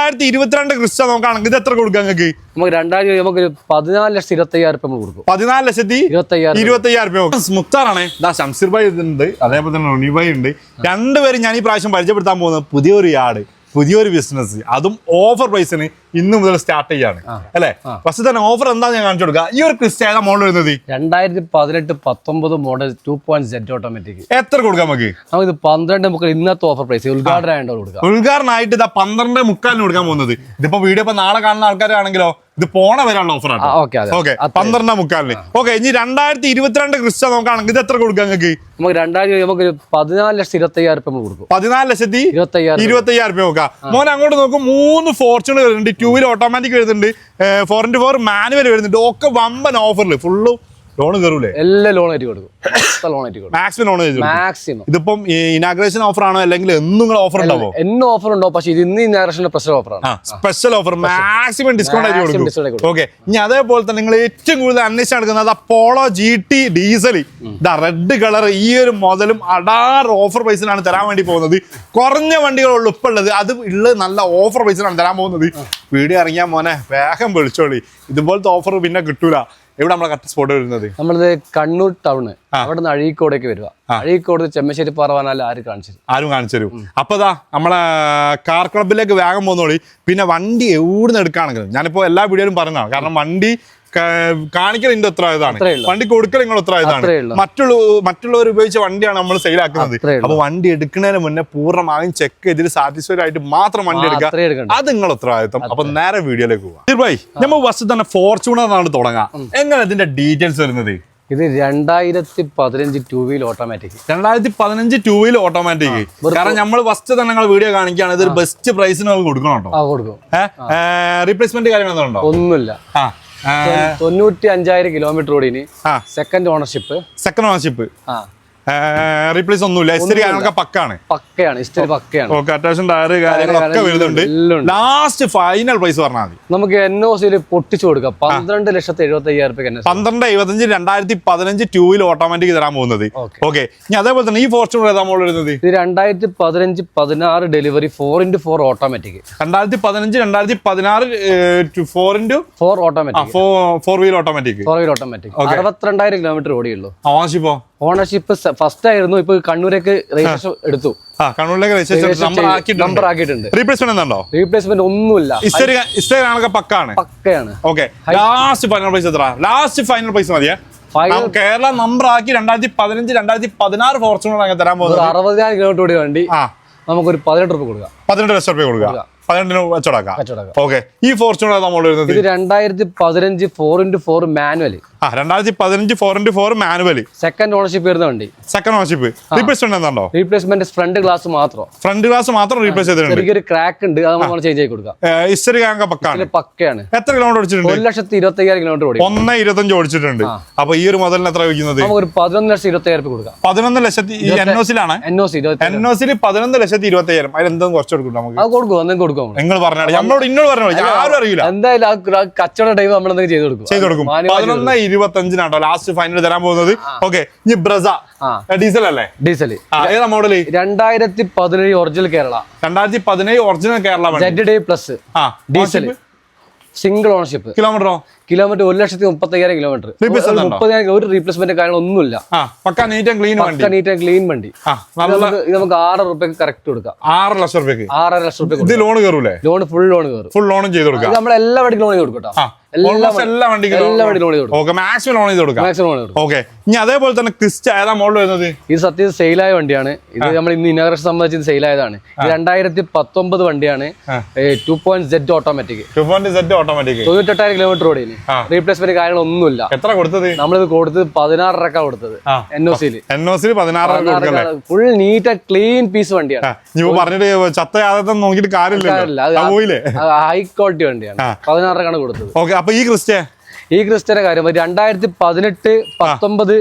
2022 Crysta നോക്കുകയാണെങ്കിൽ ഇത് എത്ര കൊടുക്കാം നിങ്ങൾക്ക്? നമുക്ക് 14,25,000 കൊടുക്കും. 14,25,000 രൂപ. മുക്താറാണ്, ഷംസീർ ഭായ് ഉണ്ട്, അതേപോലെ തന്നെ റോണി ഭായ് ഉണ്ട്. രണ്ടുപേരും ഞാൻ ഈ പ്രാവശ്യം പരിചയപ്പെടുത്താൻ പോകുന്നത് പുതിയൊരു യാർഡ്, പുതിയൊരു ബിസിനസ്, അതും ഓഫർ പ്രൈസിന് ഇന്ന് മുതൽ സ്റ്റാർട്ട് ചെയ്യാണ് അല്ലെ. ഫസ്റ്റ് തന്നെ ഓഫർ എന്താ ഞാൻ കാണിച്ചു കൊടുക്കുക. ഈ ഒരു ക്രിസ്റ്റ ഏതാ മോഡൽ വരുന്നത്? 2018-19 മോഡൽ 2.Z ഓട്ടോമാറ്റിക്. എത്ര കൊടുക്കാം നമുക്ക്? നമുക്ക് 12 മുക്കാൽ ഇന്നത്തെ ഓഫർ പ്രൈസ് ഉദ്ഘാടനം കൊടുക്കാം. ഉദ്ഘാടനമായിട്ട് ഇതാ 12.25 കൊടുക്കാൻ പോകുന്നത്. ഇതിപ്പോ വീഡിയോ ഇപ്പൊ നാളെ കാണുന്ന ആൾക്കാരാണെങ്കിലോ ഇത് പോണ വരാനുള്ള ഓഫറാണ്. 12.25. ഓക്കെ, ഇനി 2022 ക്രിസ്റ്റ നോക്കുകയാണെങ്കിൽ ഇത് എത്ര കൊടുക്കാം നിങ്ങൾക്ക്? നമുക്ക് 14,25,000 കൊടുക്കും. 14,25,000 രൂപ. മോനെ അങ്ങോട്ട് നോക്കും, 3 ഫോർച്യൂണർ വരുന്നുണ്ട്, 2 വീലർ ഓട്ടോമാറ്റിക് വരുന്നുണ്ട്, 4x4 മാനുവൽ വരുന്നുണ്ട്. ഒക്കെ വമ്പൻ ഓഫറിൽ ഫുള്ള് ലോൺ കയറൂലേ? എല്ലാ ലോൺ ആയിട്ട് കൊടുക്കും. Maximum loan maximum. ഇതിപ്പം ഇനാഗ്രേഷൻ ഓഫർ ആണോ അല്ലെങ്കിൽ എന്നും ഓഫർ ഉണ്ടാവോ? എന്നും ഓഫർ ഉണ്ടോ? പക്ഷേ ഇത് ഇന്ന് ഇനാഗ്രേഷൻ സ്പെഷ്യൽ ഓഫറാണ്. സ്പെഷ്യൽ ഓഫർ, മാക്സിമം ഡിസ്കൗണ്ട് ആയിട്ട് കൊടുക്കും. ഓക്കെ, ഇനി അതേപോലെ തന്നെ നിങ്ങൾ ഏറ്റവും കൂടുതൽ അന്വേഷിച്ച് നടക്കുന്നത് Apollo GT diesel, red colour, ഈ ഒരു മുതലും അടാർ ഓഫർ പ്രൈസിലാണ് തരാൻ വേണ്ടി പോകുന്നത്. കുറഞ്ഞ വണ്ടികളുള്ളൂ ഇപ്പൊ ഉള്ളത്, അത് ഉള്ളത് നല്ല ഓഫർ പ്രൈസിലാണ് തരാൻ പോകുന്നത്. വീഡിയോ ഇറങ്ങിയാൽ മോനെ വേഗം വിളിച്ചോളി, ഇതുപോലത്തെ ഓഫർ പിന്നെ കിട്ടൂല. എവിടെ നമ്മളെ കറക്റ്റ് സ്പോട്ട് വരുന്നത്? നമ്മളത് കണ്ണൂർ ടൗണ്, അവിടെ നിന്ന് അഴീക്കോടേക്ക് വരിക. അഴീക്കോട് ചെമ്മശ്ശേരി പാറവാനാലും ആരും കാണിച്ചു തരും. അപ്പൊ നമ്മളെ കാർ ക്ലബിലേക്ക് വേഗം പോകുന്നോളി. പിന്നെ വണ്ടി എവിടുന്ന് എടുക്കുകയാണെങ്കിലും ഞാനിപ്പോ എല്ലാ വീഡിയോയിലും പറഞ്ഞതാണ്, കാരണം വണ്ടി കാണിക്കൽ ഇതിന്റെ ഉത്തരവാദിത്തമാണ്, വണ്ടി കൊടുക്കൽ നിങ്ങളുടെ ഉത്തരവാദിത്തമാണ്. മറ്റുള്ളവർ ഉപയോഗിച്ച വണ്ടിയാണ് നമ്മൾ സെയിലാക്കുന്നത്. അപ്പൊ വണ്ടി എടുക്കുന്നതിന് മുന്നേ പൂർണ്ണമായും ചെക്ക് ചെയ്തിട്ട് സാറ്റിസ്ഫൈഡ് ആയിട്ട് മാത്രം വണ്ടി എടുക്കുക, അത് നിങ്ങളുടെ ഉത്തരവാദിത്തം. അപ്പൊ നേരെ വീഡിയോയിലേക്ക് പോവാം. നമ്മൾ ഫസ്റ്റ് തന്നെ ഫോർച്യൂണർ ആണ് തുടങ്ങാം. എങ്ങനെ ഇതിന്റെ ഡീറ്റെയിൽസ് വരുന്നത്? ഇത് 2015 2 വീലർ ഓട്ടോമാറ്റിക്. 2015 2 wheeler automatic. കാരണം നമ്മൾ ഫസ്റ്റ് തന്നെ നിങ്ങൾ വീഡിയോ കാണിക്കുകയാണ്, ഇതൊരു ബെസ്റ്റ് പ്രൈസിന് കൊടുക്കണം കേട്ടോ. കൊടുക്കും. റീപ്ലേസ്മെന്റ് കാര്യങ്ങളുണ്ടോ? ഒന്നുമില്ല. 95,000 കിലോമീറ്റർ ഓടിന്. Second ownership. റീപ്ലേസ് ഒന്നുമില്ല. ഹിസ്റ്ററി പക്കയാണ്. അത്യാവശ്യം ടയർ കാര്യങ്ങളൊക്കെ വരുന്നുണ്ട്. ലാസ്റ്റ് ഫൈനൽ പ്രൈസ് പറഞ്ഞാൽ മതി. നമുക്ക് NOC പൊട്ടിച്ചു കൊടുക്കാം 12,75,000 രൂപ. 12,75,000 2015 2 വീലർ ഓട്ടോമാറ്റിക് തരാൻ പോകുന്നത്. ഓക്കെ, ഇനി അതേപോലെ തന്നെ ഈ ഫോർച്യൂണർ ഏതാ മോഡൽ വരുന്നത്? ഇത് 2015-16 delivery 4x4 automatic. 2015-2016 4x4 automatic. 4 wheeler automatic. 62,000 kilometre ഓടിയുള്ളൂ. ഓണർഷിപ്പ് ഫസ്റ്റ് ആയിരുന്നു. ഇപ്പൊ കണ്ണൂരേക്ക് രജിസ്ട്രേഷൻ എടുത്തു. നമ്പർ ആക്കിയിട്ടുണ്ട്. റീപ്ലേസ്മെന്റ് ഒന്നുമില്ല. പക്കയാണ്. ലാസ്റ്റ് ഫൈനൽ പ്രൈസ് മതിയാ. കേരള നമ്പർ ആക്കി 2015-2016 ഫോർച്യൂണർ അങ്ങനെ തരാൻ പോകുന്നത്. 60,000 കിലോമീറ്റർ ഓടിയ വണ്ടി നമുക്കൊരു 18 രൂപ കൊടുക്കാം. 18 ലക്ഷം രൂപ കൊടുക്കാം. 18 കച്ചവടക്കാം. ഓക്കെ, ഈ ഫോർച്യൂണർ നമ്മൾ വരുന്നത്? ഇത് 2015 4x4 manual. 2015 4x4 manual. Second ownership വരുന്ന വണ്ടി. റീപ്ലേസ്മെന്റ് എന്താണോ? റീപ്ലേസ്മെന്റ് ഫ്രണ്ട് ഗ്ലാസ് മാത്രം. റീപ്ലേസ് ചെയ്തിട്ടുണ്ട്. ചെറിയൊരു ക്രാക്ക് ഉണ്ട്, അത് നമ്മൾ ചേഞ്ച് ചെയ്ത് കൊടുക്കാം. ഹിസ്റ്ററി പക്കയാണ്. എത്ര കിലോമീറ്റർ ഓടിച്ചിട്ടുണ്ട്? 1,25,000 കിലോമീറ്റർ ഓടി. 1,25,000 ഓടിച്ചിട്ടുണ്ട്. അപ്പൊ ഈ ഒരു മുതലിന് എത്ര വയ്ക്കുന്നത്? നമുക്ക് 11,20,000 രൂപ കൊടുക്കാം. 11,00,000 NOC-ലാണ്. NOC-ൽ 11,20,000. അതിലെന്തും കുറച്ച് കൊടുക്കും നമുക്ക്. അത് കൊടുക്കും. നിങ്ങൾ പറഞ്ഞാൽ ഇന്നോട് പറഞ്ഞോളൂ, ആരും അറിയില്ല. എന്തായാലും കച്ചവട ടൈം നമ്മൾ ചെയ്ത് കൊടുക്കും. 11,25,000 ലാസ്റ്റ് ഫൈനൽ തരാൻ പോകുന്നത്. ഓക്കെ, ഇനി ബ്രസ ഡീസൽ അല്ലേ? ഡീസൽ ഏതാ model? 2017 original Kerala. 2017 original Kerala ZD+ diesel. Single ownership. Kilometre 1,30,000 kilometre. 30,000 ഒരു റീപ്ലേസ്മെന്റ് കാര്യങ്ങളൊന്നുമില്ല. നീറ്റ് ആൻഡ് ക്ലീൻ വണ്ടി. നമുക്ക് 6 രൂപയ്ക്ക് കറക്റ്റ് കൊടുക്കാം. 6 ലക്ഷം രൂപയ്ക്ക്. 6.5 ലക്ഷം രൂപ. ഇത് ലോൺ കയറൂലേ? ഫുൾ ലോൺ കയറും. ഫുൾ ലോണും ചെയ്ത് കൊടുക്കാം. നമ്മൾ എല്ലാ വണ്ടിക്കും ലോൺ ചെയ്ത് കൊടുക്കാം. എല്ലാ വണ്ടിക്കും മാക്സിമം ലോൺ ചെയ്ത് കൊടുക്കാം. ഓക്കെ, ഇനി അതേപോലെ തന്നെ ക്രിസ്റ്റ ഏതാ മോഡൽ വരുന്നത്? ഇത് സത്യം സെയിലായ വണ്ടിയാണ്. ഇത് നമ്മൾ ഇന്ന് ഇനാഗ്രേഷൻ സംബന്ധിച്ച് സെയിലായതാണ്. 2019 വണ്ടിയാണ്. 2.Z automatic. 98,000 കിലോമീറ്റർ ഓടിന്. റീപ്ലേസ്മെന്റ് കാര്യങ്ങളൊന്നുമില്ല. എത്ര കൊടുത്തത്? നമ്മളിത് കൊടുത്തത് 16,000 കൊടുത്തത്. NOC-ൽ 16,000. Full neat and clean piece വണ്ടിയാണ്. നോക്കിയിട്ട് കാര്യമില്ല, ഹൈ ക്വാളിറ്റി വണ്ടിയാണ്. 16,000 കൊടുത്തത്. അപ്പൊ ഈ ക്രിസ്റ്റയുടെ കാര്യം 2018-19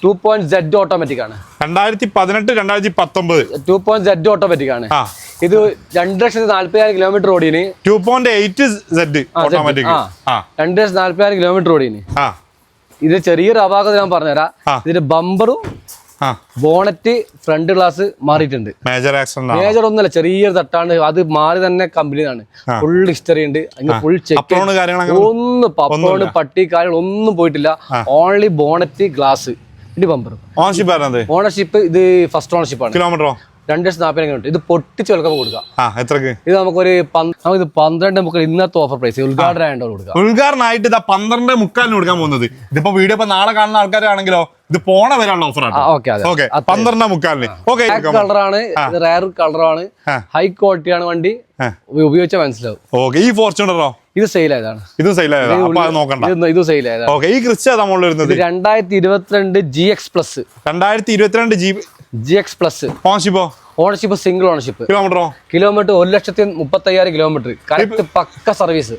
2.Z ഓട്ടോമാറ്റിക് ആണ്. 2018-2019 2.Z ഓട്ടോമാറ്റിക് ആണ്. ഇത് 2,40,000 കിലോമീറ്റർ ഓടിന്. 2.8Z automatic. 2,40,000 കിലോമീറ്റർ ഓടിന്. ഇത് ചെറിയൊരു അപാകത ഞാൻ പറഞ്ഞുതരാം. ഇതിന്റെ ബമ്പറും ബോണറ്റ് ഫ്രണ്ട് ഗ്ലാസ് മാറിയിട്ടുണ്ട്. മേജർ ഒന്നല്ല, ചെറിയൊരു തട്ടാണ്, അത് മാറി തന്നെ കമ്പനിയാണ്. ഫുൾ ഹിസ്റ്ററി ഉണ്ട്, ഫുൾ ചെക്ക്, ഒന്നും പപ്പോണ് പട്ടി കാര്യങ്ങൾ ഒന്നും പോയിട്ടില്ല. ഓൺലി ബോണറ്റ് ഗ്ലാസ് ഇനി ബമ്പർ. ഓണർഷിപ്പ് ഇത് ഫസ്റ്റ് ഓണർഷിപ്പ് ആണ്. കിലോമീറ്ററോ 2,40,000 ഇത് പൊട്ടിച്ച് വിലക്കൊക്കെ കൊടുക്കാം. ഇത് നമുക്കൊരു 12,300 ഇന്നത്തെ ഓഫർ പ്രൈസ് ഉദ്ഘാടനം കൊടുക്കാം. ഉദ്ഘാടനമായിട്ട് 12,300 കൊടുക്കാൻ പോകുന്നത്. ഇതിപ്പോ വീഡിയോ ഇപ്പൊ നാളെ കാണുന്ന ആൾക്കാരാണെങ്കിലോ ഇത് പോണ വരാനുള്ള ഓഫറാണ്. 12,300. കളറാണ്, റയർ കളറാണ്, ഹൈ ക്വാളിറ്റി ആണ് വണ്ടി, ഉപയോഗിച്ചാൽ മനസ്സിലാവും. ഈ ഫോർച്യൂണറോ? ഇത് സെയിലായതാണ്. ഇത് സെയിലായതാണ്. ഇത് സെയിലായതാണ്. ഈ ക്രിസ്റ്റ നമ്മൾ വരുന്നത് 2022 GX plus. 2022 GX plus. Ownership single ownership. Kilometre 1,35,000 kilometre. Correct പക്ക സർവീസ്.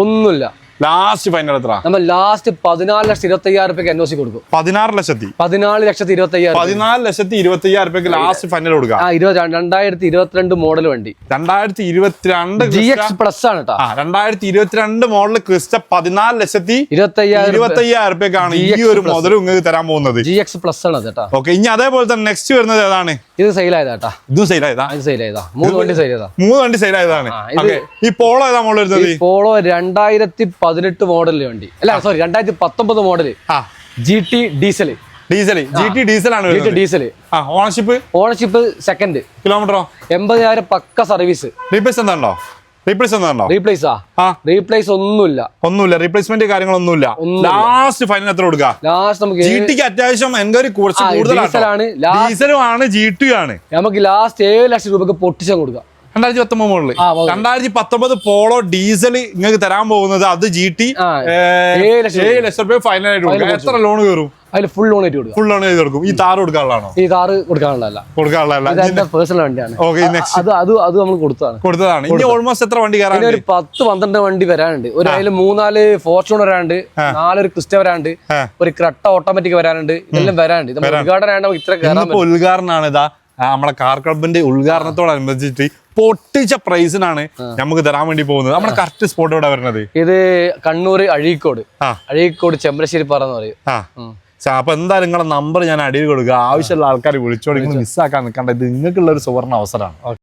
ഒന്നുമില്ല. ലാസ്റ്റ് ഫൈനൽ എത്ര? നമ്മൾ ലാസ്റ്റ് 14,25,000 NOC കൊടുക്കും. 14,25,000 ലാസ്റ്റ് ഫൈനൽ കൊടുക്കാം. 2022 മോഡൽ വണ്ടി. 2022 GX പ്ലസ് ആണ് കേട്ടോ. 2022 മോഡൽ ക്രിസ്റ്റ 14,25,000 ഈ ഒരു മുതൽ നിങ്ങൾക്ക് തരാൻ പോകുന്നത്. GX പ്ലസ് ആണ് കേട്ടോ. ഓക്കെ, ഇനി അതേപോലെ തന്നെ നെക്സ്റ്റ് വരുന്നത് ഏതാണ്? ഇത് സെയിലായതാ. ഇതും സെയിലായതാ. 3 വണ്ടി സെയിലായതാ. 3 വണ്ടി സെയിലായതാണ്. ഈ പോളോ ഏതാ മോഡൽ വരുന്നത്? പോളോ 2018 മോഡൽ വണ്ടി. അല്ല sorry, 2019 model GT diesel. Diesel ആണ്. Ownership second. കിലോമീറ്ററോ? 80,000 പക്ക സർവീസ്. റീപ്ലേസ് ഒന്നുമില്ല. റീപ്ലേസ്മെന്റ് കാര്യങ്ങളൊന്നുമില്ല. ലാസ്റ്റ് ഫൈനൽ എത്ര കൊടുക്കുക? ലാസ്റ്റ് നമുക്ക് GT അത്യാവശ്യം എൻക്വയറി കുറച്ച് കൂടുതലാണ്. ഡീസലും ആണ്, GT ആണ്. നമുക്ക് ലാസ്റ്റ് 7 ലക്ഷം രൂപക്ക് പൊട്ടിച്ചാൽ കൊടുക്കാം. 2019 മോഡല്. 2019 പോളോ ഡീസൽ നിങ്ങൾക്ക് തരാൻ പോകുന്നത്. അത് GT 7 ലക്ഷം രൂപ ഫൈനൽ ആയിട്ട് കൊടുക്കാം. എത്ര ലോൺ കയറും? അതിൽ ഫുൾ ലോൺ ആയിട്ട് കൊടുക്കും. ഫുൾ ലോൺ ചെയ്ത് കൊടുക്കും. ഈ താറ് കൊടുക്കാനുള്ളതാണോ? ഈ താറ് കൊടുക്കാനുള്ളതല്ല. പേഴ്സണൽ വണ്ടിയാണ്. അത് നമ്മൾ കൊടുത്തതാണ്. ഇനി ഓൾമോസ്റ്റ് എത്ര വണ്ടി കയറാൻ? ഒരു 10-12 വണ്ടി വരാനുണ്ട്. ഒരു അതിൽ 3-4 ഫോർച്യൂണർ വരാനുണ്ട്, 4 ക്രിസ്റ്റ വരാനുണ്ട്, ഒരു ക്രെട്ട ഓട്ടോമാറ്റിക് വരാനുണ്ട്. ഇതെല്ലാം വരാനുണ്ട്. ഉദ്ഘാടനം ഇത്ര ഉദ്ഘാടനമാണ്. ഇതാ നമ്മളെ കാർ ക്ലബിന്റെ ഉദ്ഘാടനത്തോടനുബന്ധിച്ചിട്ട് പൊട്ടിച്ച പ്രൈസിനാണ് നമുക്ക് തരാൻ വേണ്ടി പോകുന്നത്. നമ്മുടെ കറക്റ്റ് സ്പോട്ട് എവിടെ വരുന്നത്? ഇത് കണ്ണൂർ അഴീക്കോട് ചെമ്പലശ്ശേരി പാറ എന്ന് പറയും. അപ്പൊ എന്തായാലും നിങ്ങളുടെ നമ്പർ ഞാൻ അടിയിൽ കൊടുക്കുക. ആവശ്യമുള്ള ആൾക്കാർ വിളിച്ചോളൂ. നിങ്ങൾ മിസ്സാക്കാൻ നിൽക്കേണ്ട. ഇത് നിങ്ങൾക്കുള്ള ഒരു സുവർണ്ണ അവസരമാണ്.